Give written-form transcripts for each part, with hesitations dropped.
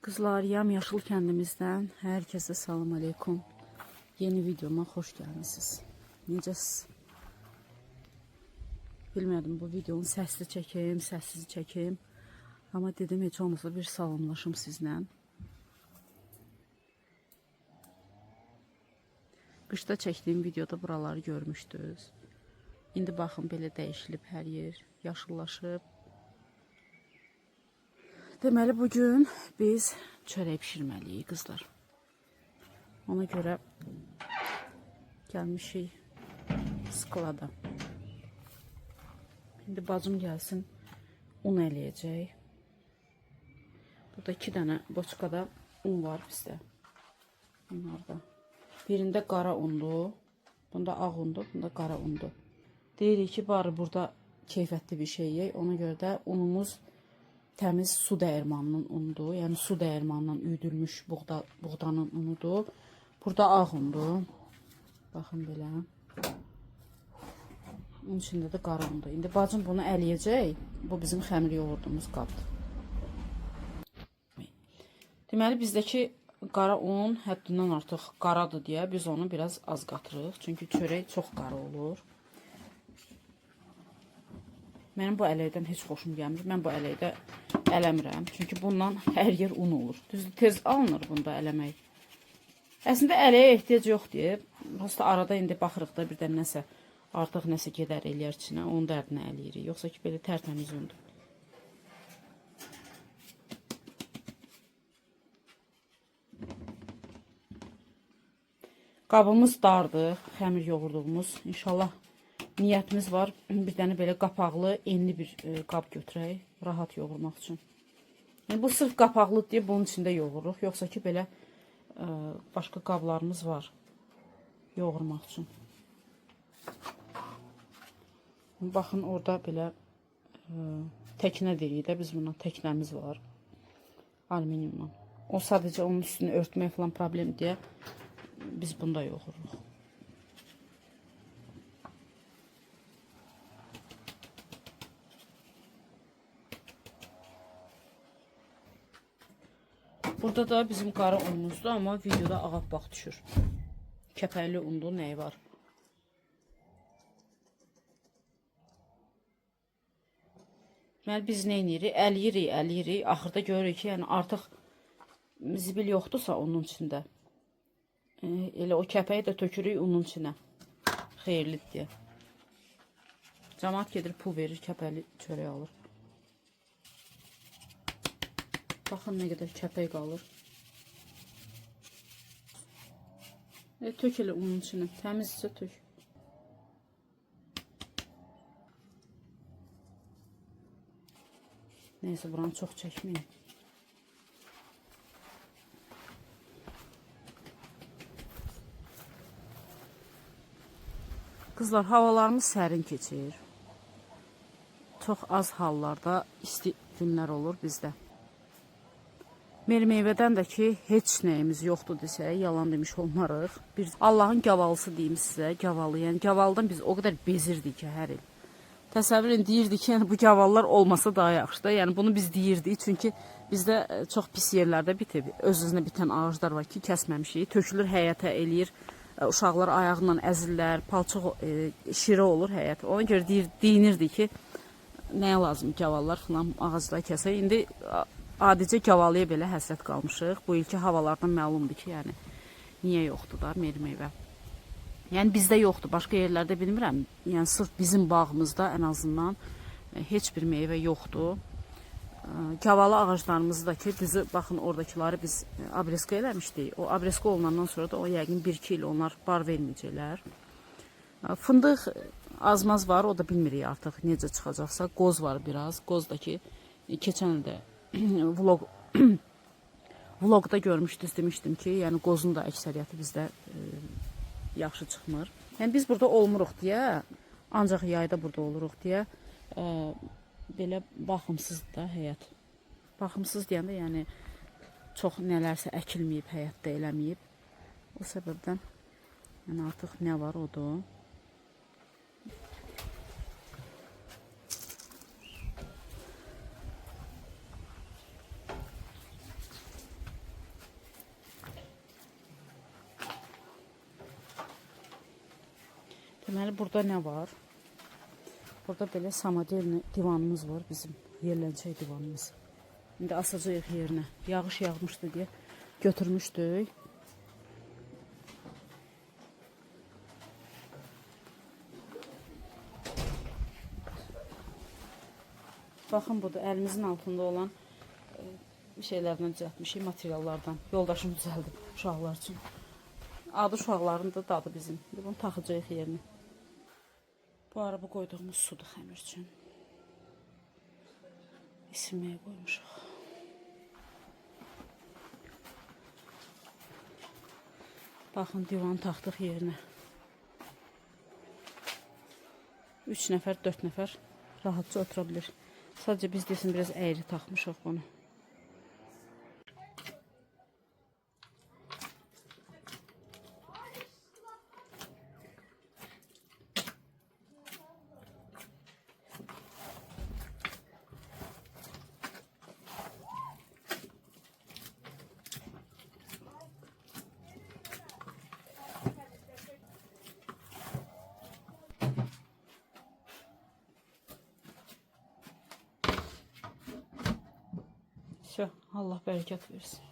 Kızlar, Yamyaşıl kəndimizdən hər kəsə salam aleykum. Yeni videoma xoş gəlmisiniz. Necəsiz? Bilmədim bu videonu səsli çəkeyim, səssiz çəkeyim. Amma dedim heç olmasa bir salamlaşım sizlə. Qışda çəkdiyim videoda buraları görmüşdünüz. İndi baxın belə dəyişilib hər yer, yaşıllaşıb. Deməli bugün biz çörək pişirməliyik qızlar. Ona görə gəlmişik sklada. İndi bacım gəlsin, un eləyəcək. Burada 2 dənə boçkada un var bizdə. Bunlarda. Birində qara undur, bunda ağ undur, bunda qara undur. Deyirik ki, bari burada keyfətli bir şey yeyək. Ona görə də unumuz təmiz su dəyirmanının unudur. Yəni su dəyirmanından üyüdülmüş buğdanın unudur. Burada ağ undur. Baxın belə. Onun içində də qara undur. İndi bacım bunu ələyəcək. Bu bizim xəmir yoğurduğumuz qabdır. Deməli bizdəki qara un həddindən artıq qaradır deyə biz onu biraz az qatırıq. Çünki çörək çox qara olur. Mənim bu ələkdən heç xoşum gəlmir. Mən bu ələkdə eləmirəm. Çünki bundan hər yer un olur. Düzdür, tez alınır bunda eləmək. Əslində ələyə ehtiyac yoxdur. Prosta arada indi baxırıq da birdən nəsə artıq nəsə gedər eləyər içinə. Onun dərdini eləyirik. Yoxsa ki belə tərtəmiz undur. Qabımız dardır. Xəmir yoğurduğumuz. İnşallah niyyətimiz var. Bir dənə belə qapaqlı, enli bir qab götürək. Rahat yoğurmaq üçün. Yəni, bu sırf qapaqlı deyə bunun içində yoğuruq. Yoxsa ki belə başqa qablarımız var yoğurmaq üçün. Baxın orada belə təknə deyirik də biz buna. Təknəmiz var. Alüminiumla. O sadəcə onun üstünü örtmək falan problem deyə biz bunda yoğururuq. Burada da bizim qara unumuzdur, amma videoda ağappaq düşür. Kəpəkli undur, nəyi var? Deməli biz nə edirik? Əliyirik. Axırda görürük ki, yəni artıq zibil yoxdursa onun içində. Elə o kəpəyi də tökürük unun içinə. Xeyirlidir deyə. Camaat gedir pul verir, kəpəli çörək alır. Baxın nə qədər kəpək qalır. Tök elə unun içinə. Təmizcə tök. Neyse buranı çox çəkməyin. Kızlar, havalarımız sərin keçir. Çox az hallarda isti günlər olur bizdə. Meyvədən də ki, heç nəyimiz yoxdur desək, yalan demiş olmarıq. Bir Allahın gavalısı deyim sizə, gavalı. Yəni gavalıdan biz o qədər bezirdik ki, hər il. Təsəvvür edin, deyirdik ki, yəni bu gavallar olmasa daha yaxşıdır. Yəni bunu biz deyirdik, çünki bizdə çox pis yerlərdə bitib. Öz-özünə bitən ağaclar var ki, kəsməmişik. Tökülür həyətə eləyir. Uşaqlar ayağından əzirlər, palçıq şirə olur həyət. Ona görə deyinirdi ki, nəyə lazım gavallar falan ağacları kəsək. İndi adicə gavalıya belə həsrət qalmışıq. Bu ilki havalardan məlumdur ki, yəni niyə yoxdur da meyvə. Yəni bizdə yoxdur, başqa yerlərdə bilmirəm. Yəni sırf bizim bağımızda ən azından heç bir meyvə yoxdur. Gavalı ağaclarımızı da ki, bizi baxın oradakiləri biz abreska eləmişdik. O abreska olunandan sonra da o yəqin 1-2 il onlar bar verməyəcəklər. Fındıq azmaz var, o da bilmirik artıq necə çıxacaqsa. Qoz var biraz. Qoz da ki, keçən ildə vlogda görmüşdünüz, demişdim ki, yəni qozun da əksəriyyəti bizdə yaxşı çıxmır. Yəni biz burada olmuruq deyə, ancaq yayda burada oluruq deyə belə baxımsızdır da həyət. Baxımsız deyəndə yəni çox nələrsə əkilməyib, həyətdə eləməyib. O səbəbdən yəni artıq nə var odur. Deməli burada nə var? Burada belə samodelni divanımız var, bizim yerlənçək divanımız. İndi asacağıq yerinə. Yağış yağmışdı deyə götürmüşdük. Baxın, burada əlimizin altında olan şeylərdən düzəltmişik, materiallardan. Yoldaşım düzəldib uşaqlar üçün. Adı uşaqların da dadı bizim. Bunu taxacağıq yerinə. Bu araba qoyduğumuz sudur xəmir üçün. İsimliyə qoymuşuq. Baxın, divanı taxdıq yerinə. 3 nəfər, 4 nəfər rahatca otura bilir. Sadəcə biz desin, biraz əyri taxmışıq bunu. Allah bərəkət versin.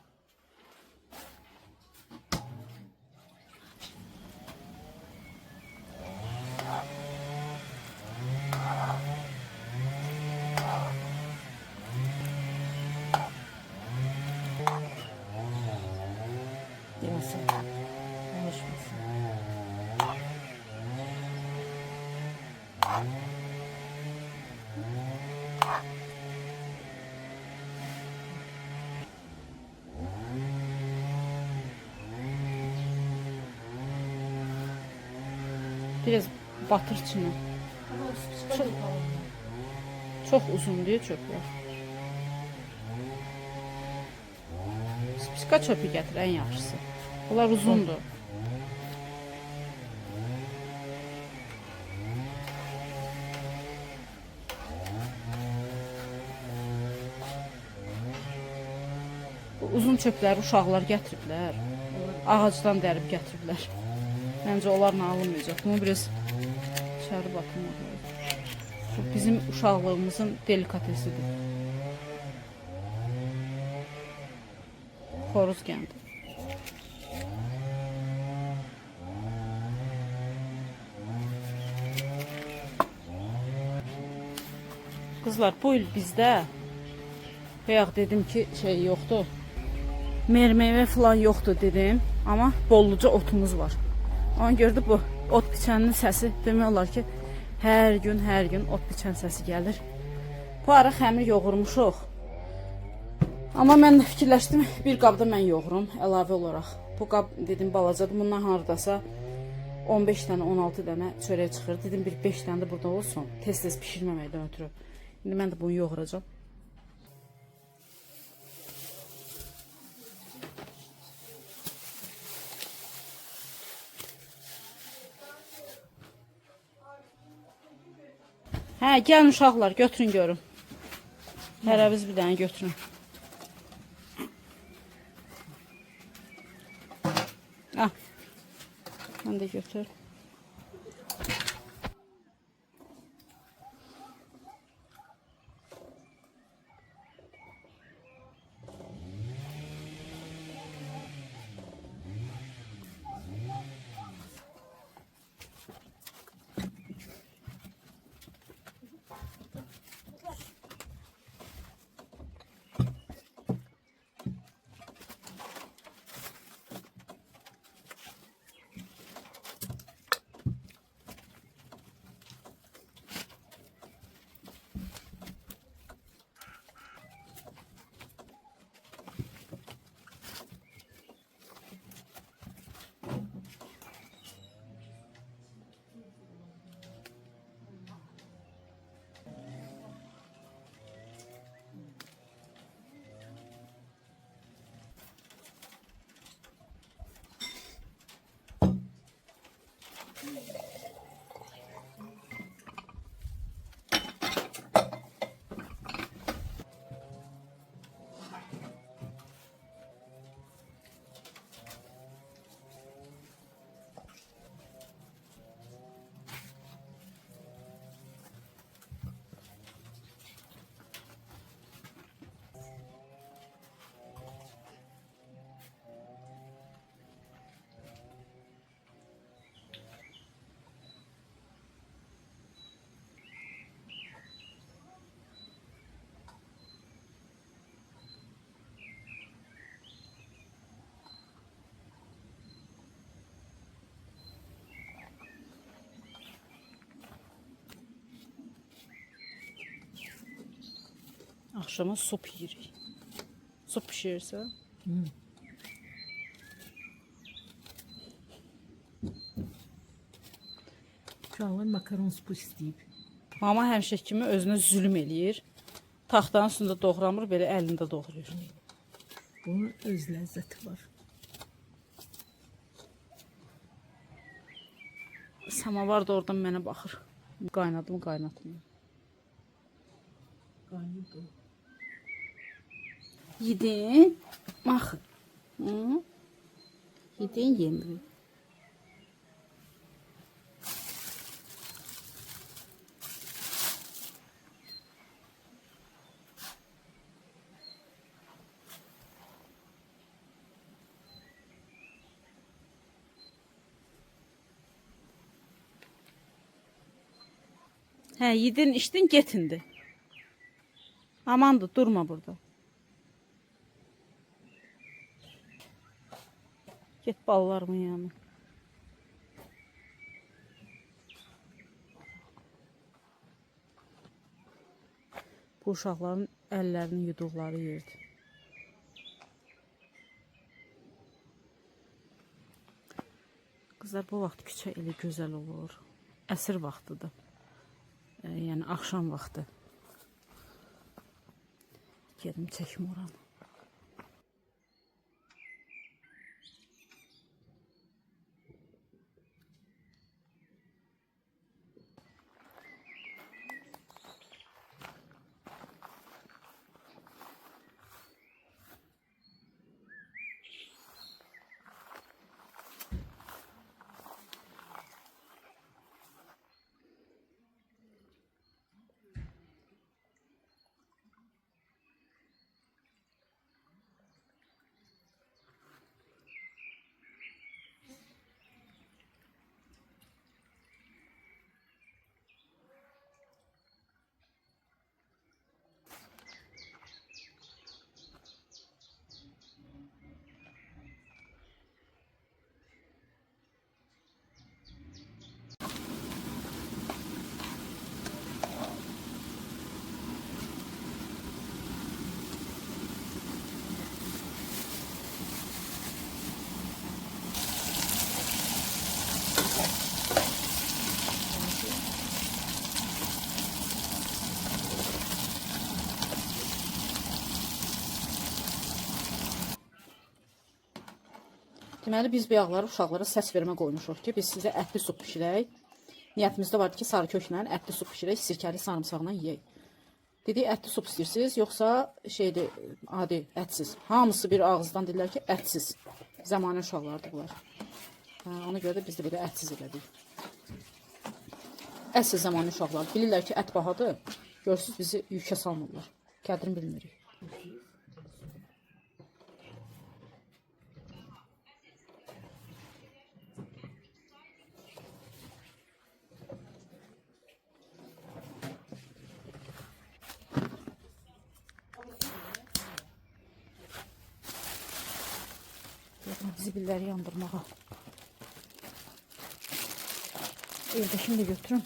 Yasın. Alışmasın. Biraz batır içine. Çok uzun diye çöpler. Spika çöpü gətir, ən yaxşısı. Bunlar uzundur. Bu uzun çöpləri uşaqlar gətiriblər. Ağacdan dərib gətiriblər. Məncə onlarla alınmayacaq. Bunu biraz içəri bakım. Şu bizim uşaqlığımızın delikatesidir. Xoruz qəndi. Kızlar bu il bizdə bayaq dedim ki şey yoxdur. Meyvə falan yoxdur dedim. Amma bolluca otumuz var. Ona görə də bu ot biçənin səsi demək olar ki hər gün ot biçən səsi gəlir. Bu ara xəmir yoğurmuşuq. Amma mən də fikirləşdim bir qabda mən yoğurum əlavə olaraq. Bu qab dedim balacadır. Bundan hardasa 15 dənə 16 dənə çörək çıxır. Dedim bir 5 dənə də burada olsun. Tez-tez bişirməməkdən ötürü. İndi mən də bunu yoğuracağım. Hə, gəlin uşaqlar, götürün görün. Hərəviz bir dənə götürün. Ah. Mən də götür. Akşama su pişiririk. Su pişirirsə. Uşaqlar makaron supu istəyib. Mama həmişə kimi özünə zülm eləyir. Taxtanın üstündə doğramır, belə əlində doğrayır. Bunun öz ləzzəti var. Samavar da oradan mənə baxır. Qaynadım, qaynatmıyor. Qaynıdı. Yedin. Bax. Yedin, yemirik. Hə, yedin, içdin, get indi. Amandır, durma burada. Get balalarımın yanına. Bu uşaqların əllərini yuduqları yerdir. Qızlar, bu vaxt küçə elə gözəl olur. Əsr vaxtıdır. Yəni axşam vaxtı. Gedim çəkim oranı. Deməli, biz bu yağları uşaqlara səs vermə qoymuşuq ki, biz sizə ətli su bişirək. Niyyətimizdə var ki, sarı köklə ətli su bişirək, sirkəli sarımsaqla yeyək. Dedik, ətli su istəyirsiniz, yoxsa şeydir, adi, ətsiz. Hamısı bir ağızdan deyirlər ki, ətsiz. Zamanı uşaqlardır bunlar. Ona görə də biz də belə ətsiz elədik. Əsl zamanı uşaqlar bilirlər ki, ət bahadır. Görürsünüz, bizi yükə salmırlar. Qədrini bilmirik. Zibilləri yandırmağa. Evdəkini də götürüm.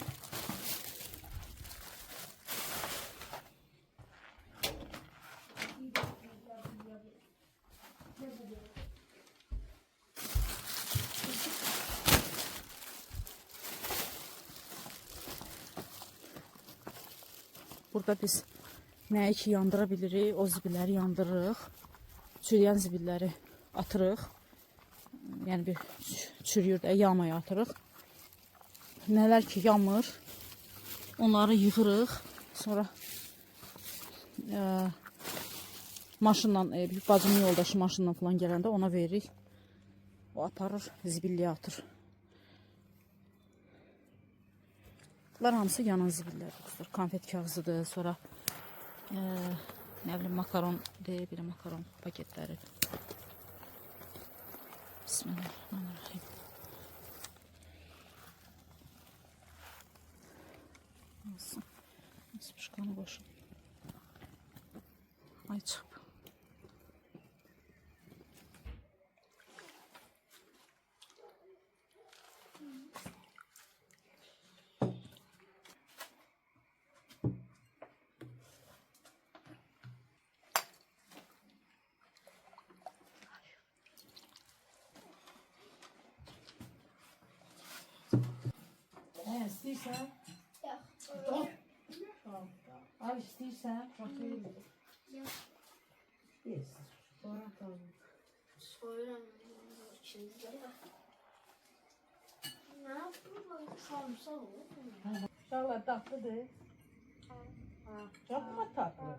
Burada biz nəyi ki yandıra bilirik, o zibilləri yandırırıq. Çürüyən zibilləri atırıq. Yəni bir çürüyür də, yanmaya atırıq. Nələr ki yanmır, onları yığırıq. Sonra maşınla, bacımın yoldaşı maşınla falan gələndə ona veririk. O aparır, zibilliyə atır. Bunlar hamısı yanan zibillərdir. Konfet kağızıdır, sonra nə bilim makaron deyil, bir makaron paketləri. Bismillahirrahmanirrahim. Nasıl? Nasıl pişkanı başım. Ay çıkıp. İstəyirsən? Yox. Al istəyirsən? Yox. Sonra tamam. Soyuram içində. Nə yapıyor? Sarımsak olur mu? İnşallah tatlıdır. Çok mu tatlı?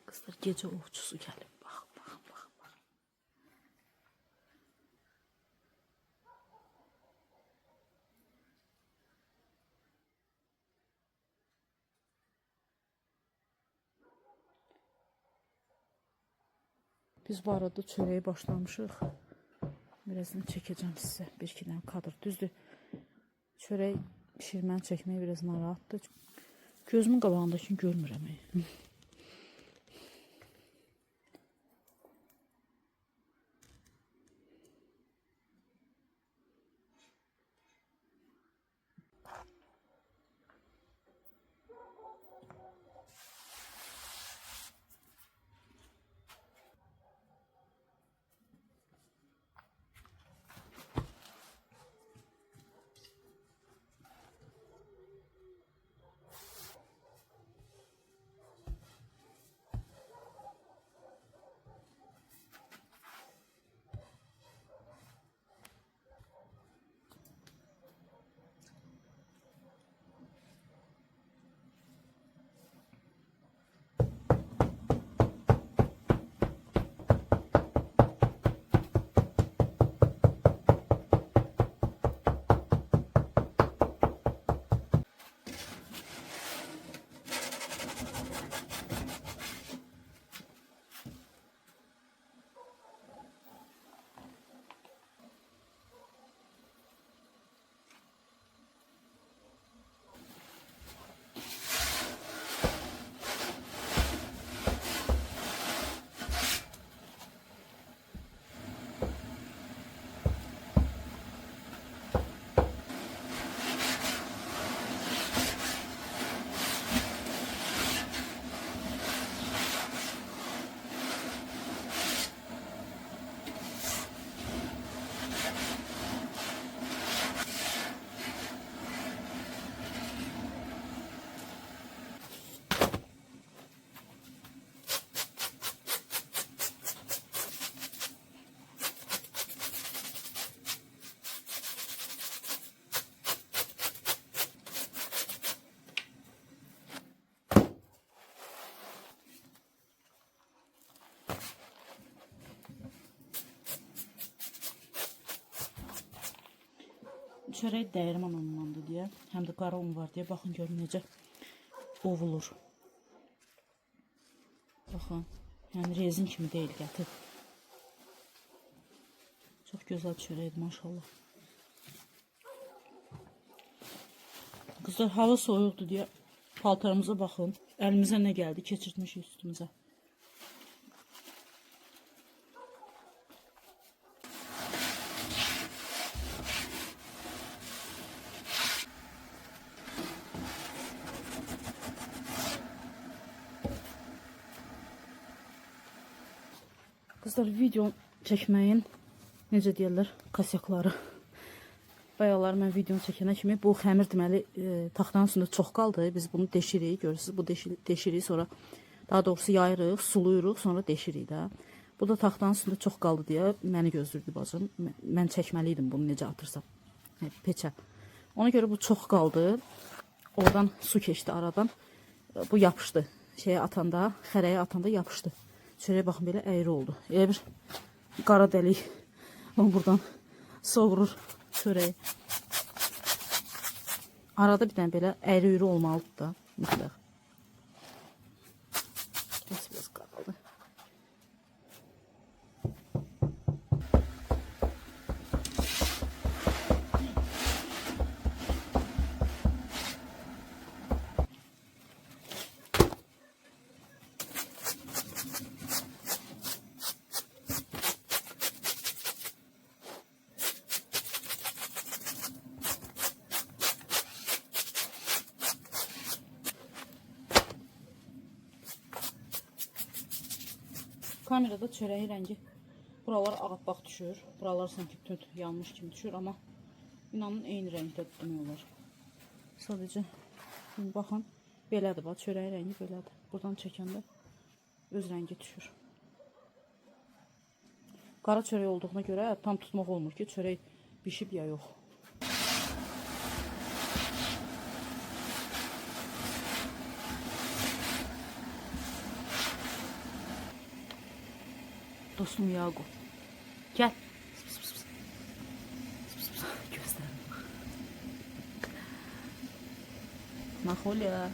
Kızlar gece ovçusu gelip bak. Biz bu arada çöreği başlamışıq. Birazdan çəkəcəm sizə bir iki dənə kadr. Düzdür. Çörək pişirməni çəkmək biraz narahatdır. Gözümün qabağındakini görmürəm. çörək dəyirman unundandır deyə, həm də qara un var deyə baxın görün necə ovulur. Baxın, yəni rezin kimi deyil gətir. Çox gözəl çörəkdir maşallah. Qızlar hava soyuqdur deyə paltarımıza baxın. Əlimizə nə gəldi keçirtmişik üstümüzə. Qızlar video çəkməyin necə deyirlər kasyakları. Bayaqlar mən video çəkənə kimi bu xəmir deməli taxtanın üstündə çox qaldı. Biz bunu deşirik, görürsünüz. Bu deşirik, sonra daha doğrusu yayırıq, suluyuruq, sonra deşirik də. Bu da taxtanın üstündə çox qaldı deyə məni gözlürdü bacım. Mən çəkməli idim bunu necə atırsam peçə. Ona görə bu çox qaldı. Oradan su keçdi aradan. Bu yapışdı. Şeyə atanda, xərəyə atanda yapışdı. Çörəyə baxın belə əyri oldu. Elə bir qara dəlik buradan sovurur çörəyi. Arada bir dənə belə əyri-üyrü olmalıdır da mütləq. Biraz qaldı. Kamerada çörəyin rəngi buralar ağappaq düşür. Buralar sanki tünd yanmış kimi düşür, amma inanın eyni rəngdə demək olar. Sadəcə baxın belədir, bax çörəyin rəngi belədir. Buradan çəkəndə öz rəngi düşür. Qara çörək olduğuna görə tam tutmaq olmur ki, çörək bişib ya yox. Dostum Yaqub. Gəl. Gözlərim. Maxolya.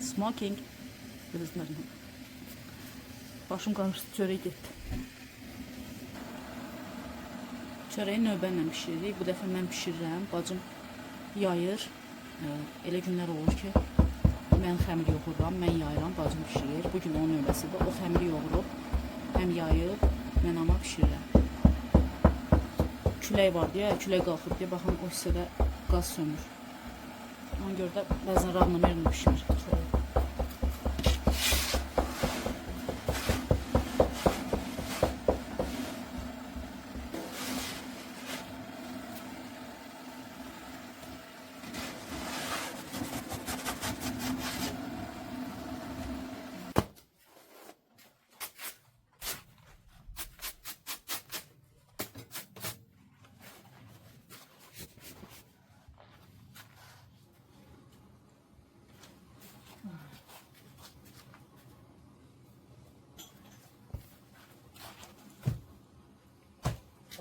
Smoking. Gözlərim. Başım qarışdı, çörək getdi. Çörəyi növbənlə pişiririk. Bu dəfə mən pişirirəm. Bacım yayır. Elə günlər olur ki, mən xəmir yoğururam, mən yayıram, bacım pişirir. Bugün onun növbəsidir. O xəmiri yoğurub, həm yayıb, mən amma pişirirəm. Külək var deyə, külək qalxıb deyə, baxın o hissədə qaz sönür. Ona görə də bəzən ravna merini pişirir.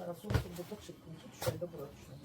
Arası oturduk çıktığınca düşerde bura düşüyor.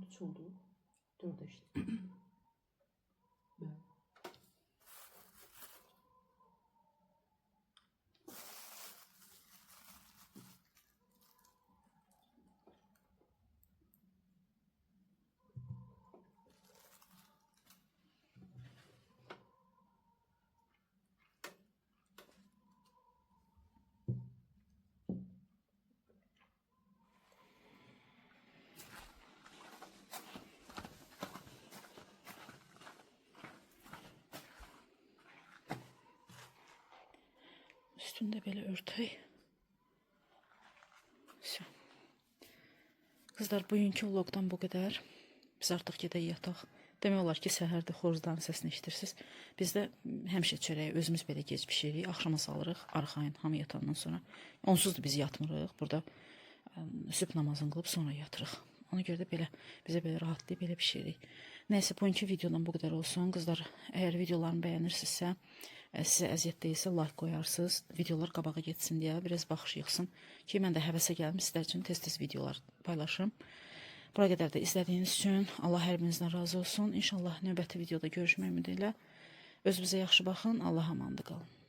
3 oldu. 4 işte. Üstünde belə örtək. Kızlar, bugünkü vlogdan bu qədər. Biz artıq gedək yataq. Demək olar ki, səhərdə xoruzların səsini eşidirsiniz. Biz də həmişə çörəyi özümüz belə gec bişiririk. Axşama salırıq, arxayın hamı yatandan sonra. Onsuz da biz yatmırıq. Burada sübh namazını qılıb sonra yatırıq. Ona görə də belə bizə belə rahatlayıb belə bişiririk. Nəysə, bugünkü videodan bu qədər olsun. Qızlar, əgər videolarımı bəyənirsinizsə, sizə əziyyət deyilsə like qoyarsınız. Videolar qabağa getsin deyə biraz baxış yığsın ki, mən də həvəsə gəldim sizlər üçün tez-tez videolar paylaşım. Bura qədər də izlədiyiniz üçün Allah hər birinizdən razı olsun. İnşallah növbəti videoda görüşmək ümidi ilə. Özünüzə yaxşı baxın. Allah amandı qalın.